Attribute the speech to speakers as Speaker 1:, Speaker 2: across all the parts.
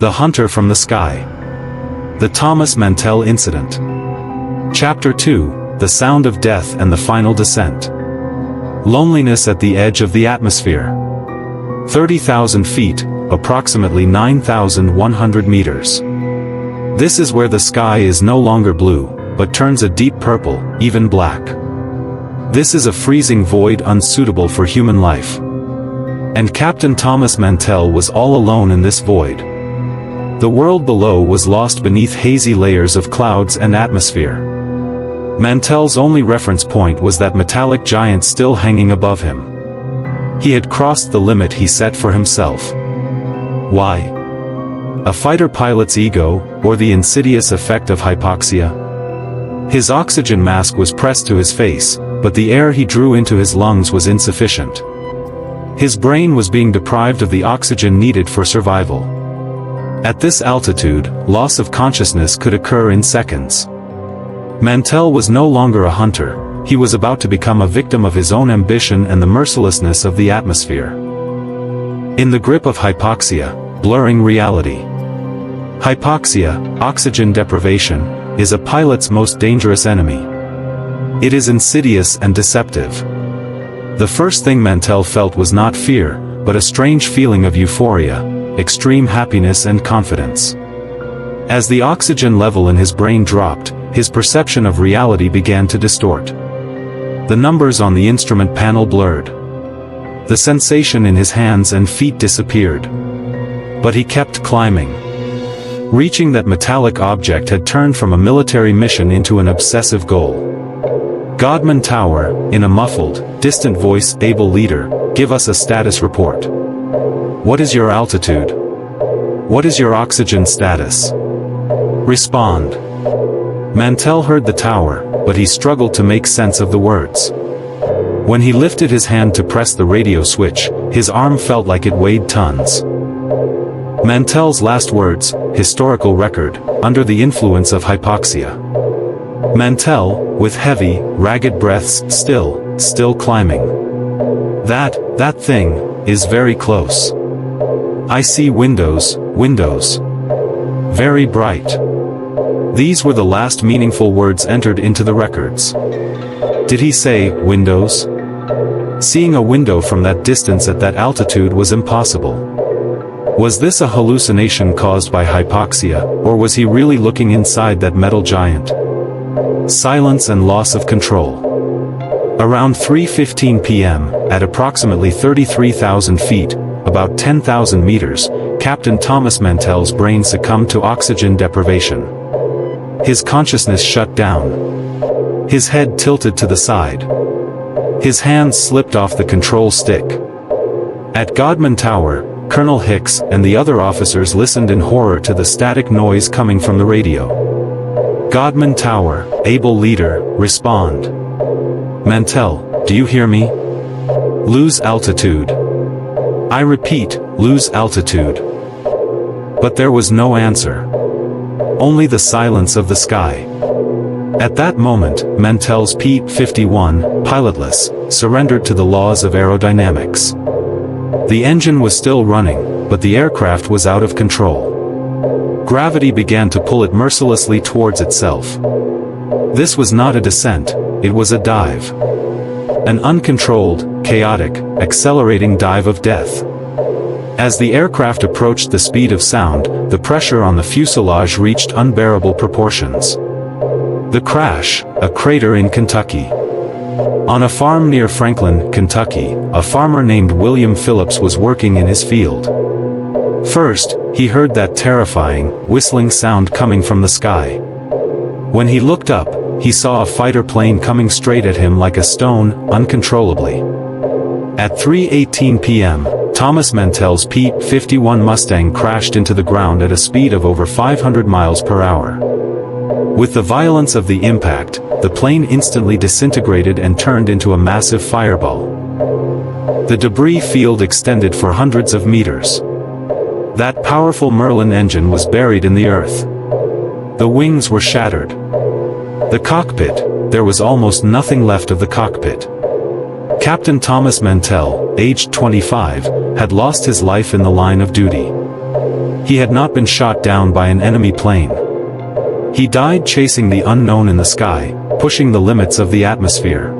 Speaker 1: The Hunter from the Sky. The Thomas Mantell Incident. Chapter 2, The Sound of Death and the Final Descent. Loneliness at the edge of the atmosphere. 30,000 feet, approximately 9,100 meters. This is where the sky is no longer blue, but turns a deep purple, even black. This is a freezing void unsuitable for human life. And Captain Thomas Mantell was all alone in this void. The world below was lost beneath hazy layers of clouds and atmosphere. Mantell's only reference point was that metallic giant still hanging above him. He had crossed the limit he set for himself. Why? A fighter pilot's ego, or the insidious effect of hypoxia? His oxygen mask was pressed to his face, but the air he drew into his lungs was insufficient. His brain was being deprived of the oxygen needed for survival. At this altitude, loss of consciousness could occur in seconds. Mantell was no longer a hunter, he was about to become a victim of his own ambition and the mercilessness of the atmosphere. In the grip of hypoxia, blurring reality. Hypoxia, oxygen deprivation, is a pilot's most dangerous enemy. It is insidious and deceptive. The first thing Mantell felt was not fear, but a strange feeling of euphoria, extreme happiness and confidence. As the oxygen level in his brain dropped, his perception of reality began to distort. The numbers on the instrument panel blurred. The sensation in his hands and feet disappeared. But he kept climbing. Reaching that metallic object had turned from a military mission into an obsessive goal. Godman Tower, in a muffled, distant voice, "Able leader, give us a status report. What is your altitude? What is your oxygen status? Respond." Mantell heard the tower, but he struggled to make sense of the words. When he lifted his hand to press the radio switch, his arm felt like it weighed tons. Mantell's last words, historical record, under the influence of hypoxia. Mantell, with heavy, ragged breaths, still climbing. That thing, is very close. I see windows. Very bright. These were the last meaningful words entered into the records. Did he say, windows? Seeing a window from that distance at that altitude was impossible. Was this a hallucination caused by hypoxia, or was he really looking inside that metal giant? Silence and loss of control. Around 3:15 p.m., at approximately 33,000 feet, about 10,000 meters, Captain Thomas Mantell's brain succumbed to oxygen deprivation. His consciousness shut down. His head tilted to the side. His hands slipped off the control stick. At Godman Tower, Colonel Hicks and the other officers listened in horror to the static noise coming from the radio. Godman Tower, able leader, respond. Mantell, do you hear me? Lose altitude. I repeat, lose altitude. But there was no answer. Only the silence of the sky. At that moment, Mantell's P-51, pilotless, surrendered to the laws of aerodynamics. The engine was still running, but the aircraft was out of control. Gravity began to pull it mercilessly towards itself. This was not a descent, it was a dive. An uncontrolled, chaotic, accelerating dive of death. As the aircraft approached the speed of sound, the pressure on the fuselage reached unbearable proportions. The crash, a crater in Kentucky. On a farm near Franklin, Kentucky, a farmer named William Phillips was working in his field. First, he heard that terrifying, whistling sound coming from the sky. When he looked up, he saw a fighter plane coming straight at him like a stone, uncontrollably. At 3:18 p.m., Thomas Mantell's P-51 Mustang crashed into the ground at a speed of over 500 miles per hour. With the violence of the impact, the plane instantly disintegrated and turned into a massive fireball. The debris field extended for hundreds of meters. That powerful Merlin engine was buried in the earth. The wings were shattered. The cockpit, there was almost nothing left of the cockpit. Captain Thomas Mantell, aged 25, had lost his life in the line of duty. He had not been shot down by an enemy plane. He died chasing the unknown in the sky, pushing the limits of the atmosphere.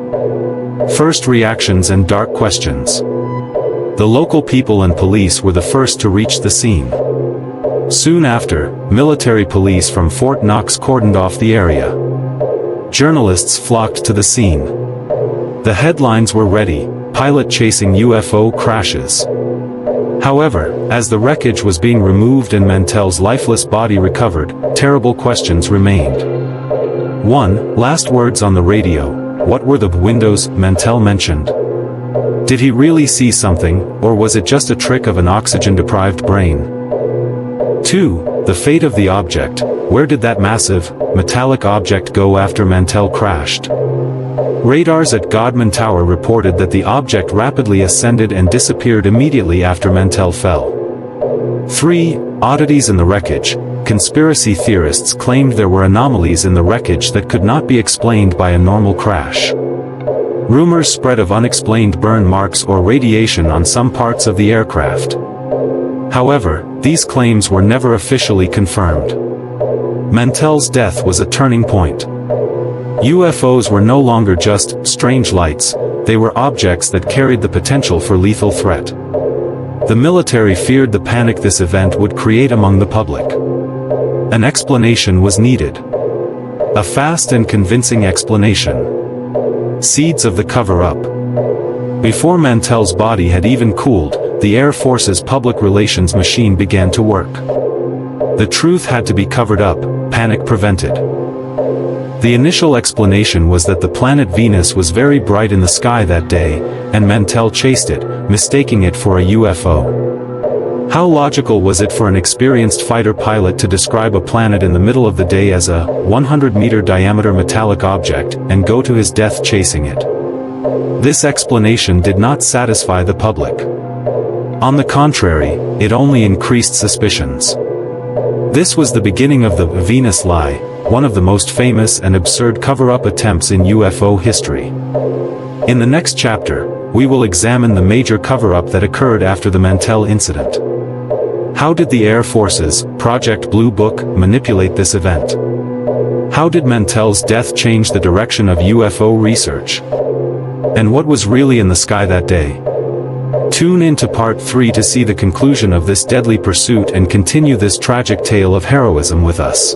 Speaker 1: First reactions and dark questions. The local people and police were the first to reach the scene. Soon after, military police from Fort Knox cordoned off the area. Journalists flocked to the scene. The headlines were ready: pilot chasing UFO crashes. However, as the wreckage was being removed and Mantell's lifeless body recovered, terrible questions remained. 1. Last words on the radio. What were the windows Mantell mentioned? Did he really see something, or was it just a trick of an oxygen-deprived brain? 2. The fate of the object. Where did that massive, metallic object go after Mantell crashed? Radars at Godman Tower reported that the object rapidly ascended and disappeared immediately after Mantell fell. 3. Oddities in the wreckage. Conspiracy theorists claimed there were anomalies in the wreckage that could not be explained by a normal crash. Rumors spread of unexplained burn marks or radiation on some parts of the aircraft. However, these claims were never officially confirmed. Mantell's death was a turning point. UFOs were no longer just strange lights, they were objects that carried the potential for lethal threat. The military feared the panic this event would create among the public. An explanation was needed. A fast and convincing explanation. Seeds of the cover-up. Before Mantell's body had even cooled, the Air Force's public relations machine began to work. The truth had to be covered up, panic prevented. The initial explanation was that the planet Venus was very bright in the sky that day, and Mantell chased it, mistaking it for a UFO. How logical was it for an experienced fighter pilot to describe a planet in the middle of the day as a 100-meter diameter metallic object, and go to his death chasing it? This explanation did not satisfy the public. On the contrary, it only increased suspicions. This was the beginning of the Venus lie, one of the most famous and absurd cover-up attempts in UFO history. In the next chapter, we will examine the major cover-up that occurred after the Mantell incident. How did the Air Force's Project Blue Book manipulate this event? How did Mantell's death change the direction of UFO research? And what was really in the sky that day? Tune in to Part 3 to see the conclusion of this deadly pursuit and continue this tragic tale of heroism with us.